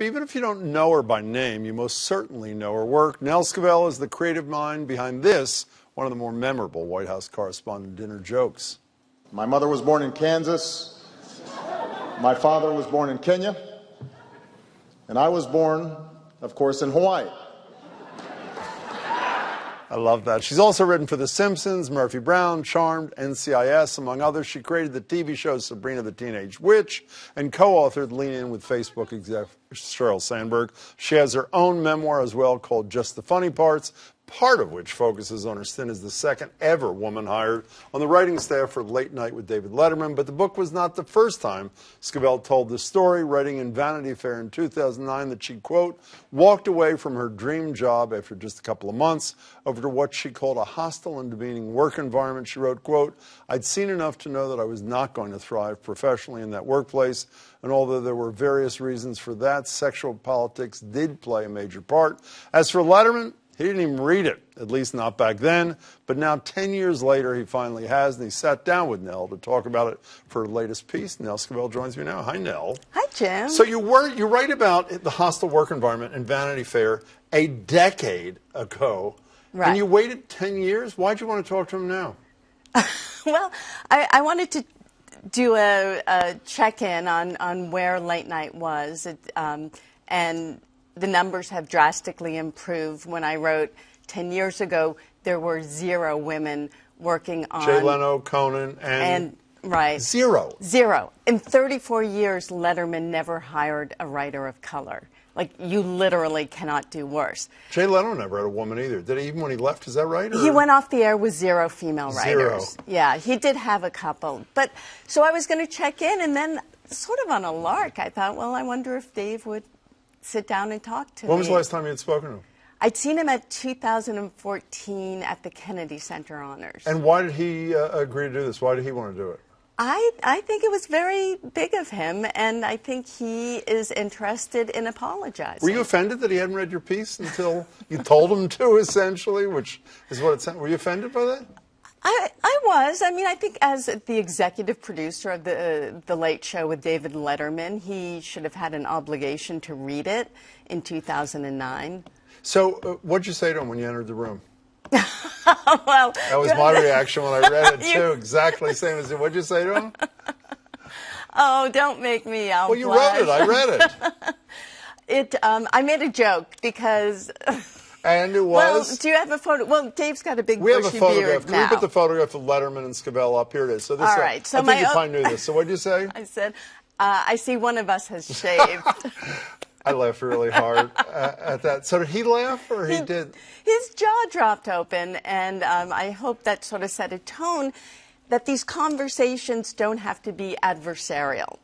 Even if you don't know her by name, you most certainly know her work. Nell Scovell is the creative mind behind this, one of the more memorable White House correspondent dinner jokes. My mother was born in Kansas. My father was born in Kenya. And I was born, of course, in Hawaii. I love that. She's also written for The Simpsons, Murphy Brown, Charmed, NCIS, among others. She created the TV show Sabrina the Teenage Witch and co-authored Lean In with Facebook exec Sheryl Sandberg. She has her own memoir as well called Just the Funny Parts, part of which focuses on her stint as the second ever woman hired on the writing staff for Late Night with David Letterman. But the book was not the first time Scovell told the story, writing in Vanity Fair in 2009 that she, quote, walked away from her dream job after just a couple of months over to what she called a hostile and demeaning work environment. She wrote, quote, I'd seen enough to know that I was not going to thrive professionally in that workplace. And although there were various reasons for that, sexual politics did play a major part. As for Letterman, he didn't even read it, at least not back then. But now, 10 years later, he finally has, and he sat down with Nell to talk about it for her latest piece. Nell Scovell joins me now. Hi, Nell. Hi, Jim. So you write about the hostile work environment in Vanity Fair a decade ago. Right. And you waited 10 years? Why'd you want to talk to him now? Well, I wanted to do a check-in on where Late Night was, and the numbers have drastically improved. When I wrote 10 years ago, there were 0 women working on... Jay Leno, Conan, and right. 0. 0. In 34 years, Letterman never hired a writer of color. Like, you literally cannot do worse. Jay Leno never had a woman either. Did he, even when he left? Is that right? Or? He went off the air with 0 female writers. 0. Yeah, he did have a couple. But so I was going to check in, and then sort of on a lark, I thought, well, I wonder if Dave would sit down and talk to me. When was the last time you had spoken to him? I'd seen him at 2014 at the Kennedy Center Honors. And why did he agree to do this? Why did he want to do it? I think it was very big of him, and I think he is interested in apologizing. Were you offended that he hadn't read your piece until you told him to, essentially, which is what it sounded? Were you offended by that? I was. I mean, I think as the executive producer of the Late Show with David Letterman, he should have had an obligation to read it in 2009. So what'd you say to him when you entered the room? Well, that was my reaction when I read it, too. Exactly the same as it. What'd you say to him? Oh, don't make me out. Well, you wrote it. I read it. I made a joke because... And it was? Well, do you have a photo? Well, Dave's got a big we have a bushy photograph. beard Can now. we put the photograph of Letterman and Scovell up? Here it is. So this all right. So I think you probably knew this. So what did you say? I said, I see one of us has shaved. I laughed really hard at that. So did he laugh, or he did? His jaw dropped open, and I hope that sort of set a tone that these conversations don't have to be adversarial.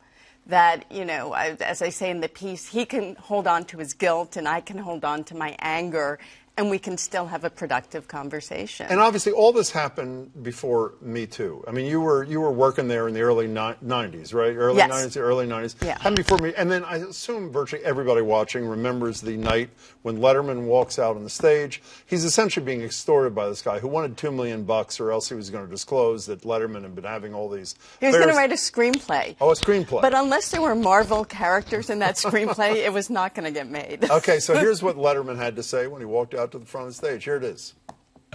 That, you know, as I say in the piece, he can hold on to his guilt and I can hold on to my anger, and we can still have a productive conversation. And obviously all this happened before Me Too. I mean, you were working there in the early 90s, right? Early yes. 90s, early 90s. Yeah. Happened before Me. And then I assume virtually everybody watching remembers the night when Letterman walks out on the stage. He's essentially being extorted by this guy who wanted $2 million or else he was going to disclose that Letterman had been having all these He was going to write a screenplay. Oh, a screenplay. But unless there were Marvel characters in that screenplay, it was not going to get made. Okay, so here's what Letterman had to say when he walked out to the front of the stage. Here it is.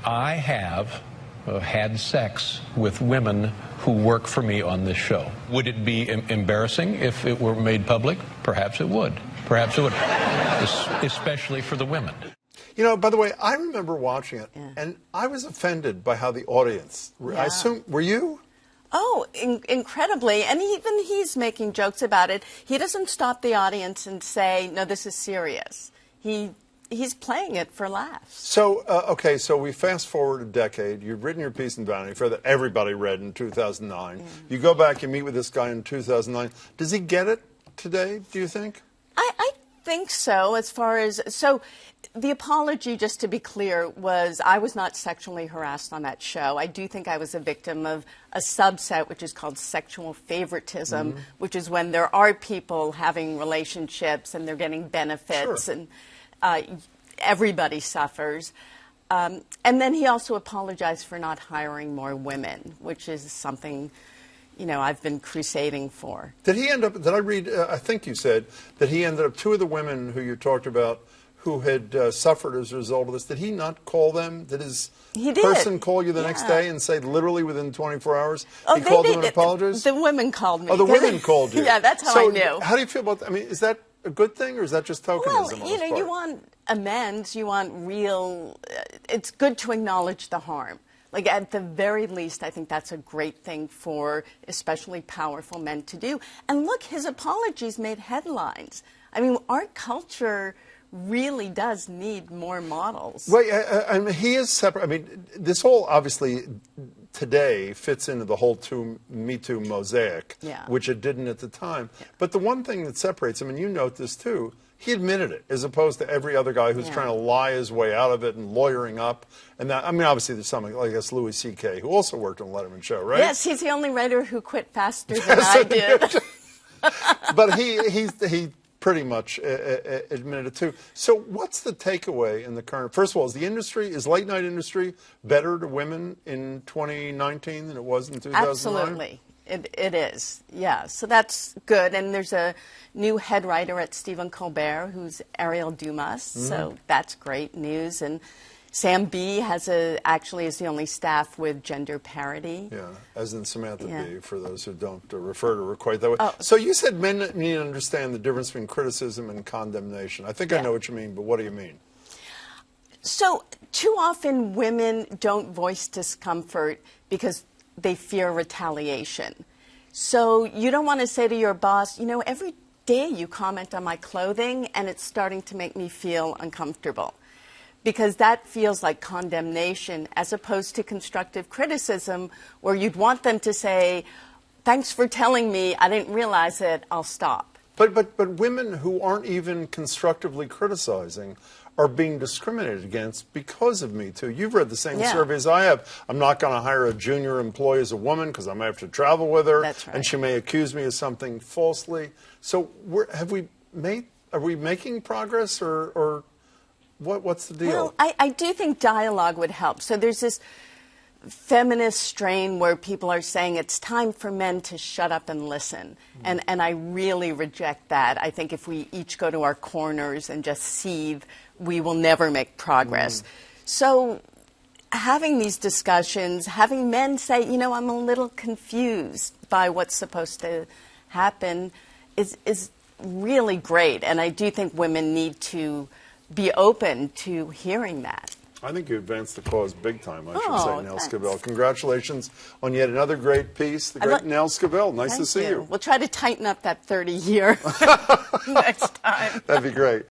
I have had sex with women who work for me on this show. Would it be embarrassing if it were made public? Perhaps it would. Perhaps it would, especially for the women. You know, by the way, I remember watching it, and I was offended by how the audience, I assume, were you? Oh, incredibly. And even he's making jokes about it. He doesn't stop the audience and say, no, this is serious. He's playing it for laughs. So, okay, so we fast forward a decade. You've written your piece in Vanity Fair that everybody read in 2009. You go back, you meet with this guy in 2009. Does he get it today, do you think? I think so, as far as... So the apology, just to be clear, was I was not sexually harassed on that show. I do think I was a victim of a subset, which is called sexual favoritism, which is when there are people having relationships and they're getting benefits, and everybody suffers. And then he also apologized for not hiring more women, which is something... I've been crusading for. Did he end up, did I read, I think you said, that he ended up, two of the women who you talked about who had suffered as a result of this, did he not call them? Did his person call you the next day and say literally within 24 hours? He called them and apologized? The women called me. Oh, the women called you. Yeah, that's how I knew. How do you feel about that? I mean, is that a good thing or is that just tokenism? Well, you want amends, you want real, it's good to acknowledge the harm. Like, at the very least, I think that's a great thing for especially powerful men to do. And look, his apologies made headlines. I mean, our culture really does need more models. Well, I mean, he is separate. I mean, this whole, obviously, today fits into the whole Me Too mosaic, which it didn't at the time. Yeah. But the one thing that separates him, and you note this too, he admitted it, as opposed to every other guy who's trying to lie his way out of it and lawyering up. And that, I mean, obviously there's something, like I guess Louis C.K., who also worked on the Letterman show, right? Yes, he's the only writer who quit faster than I did. But he pretty much admitted it too. So what's the takeaway in the current, first of all, is late night industry better to women in 2019 than it was in 2009? Absolutely. It is, yeah. So that's good. And there's a new head writer at Stephen Colbert who's Ariel Dumas. So that's great news. And Sam Bee actually is the only staff with gender parity. Yeah, as in Samantha Bee, for those who don't refer to her quite that way. Oh. So you said men need to understand the difference between criticism and condemnation. I think I know what you mean, but what do you mean? So too often women don't voice discomfort because they fear retaliation. So you don't want to say to your boss, every day you comment on my clothing and it's starting to make me feel uncomfortable. Because that feels like condemnation as opposed to constructive criticism where you'd want them to say, thanks for telling me, I didn't realize it, I'll stop. But women who aren't even constructively criticizing are being discriminated against because of Me Too. You've read the same survey as I have. I'm not going to hire a junior employee as a woman because I might have to travel with her. That's right. And she may accuse me of something falsely. So are we making progress or what's the deal? Well, I do think dialogue would help. So there's this feminist strain where people are saying it's time for men to shut up and listen. And I really reject that. I think if we each go to our corners and just seethe, we will never make progress. So having these discussions, having men say, I'm a little confused by what's supposed to happen is really great. And I do think women need to be open to hearing that. I think you advanced the cause big time, I should say, Nell Scovell. Congratulations on yet another great piece, the great Nell Scovell. Nice to see you. We'll try to tighten up that 30-year next time. That'd be great.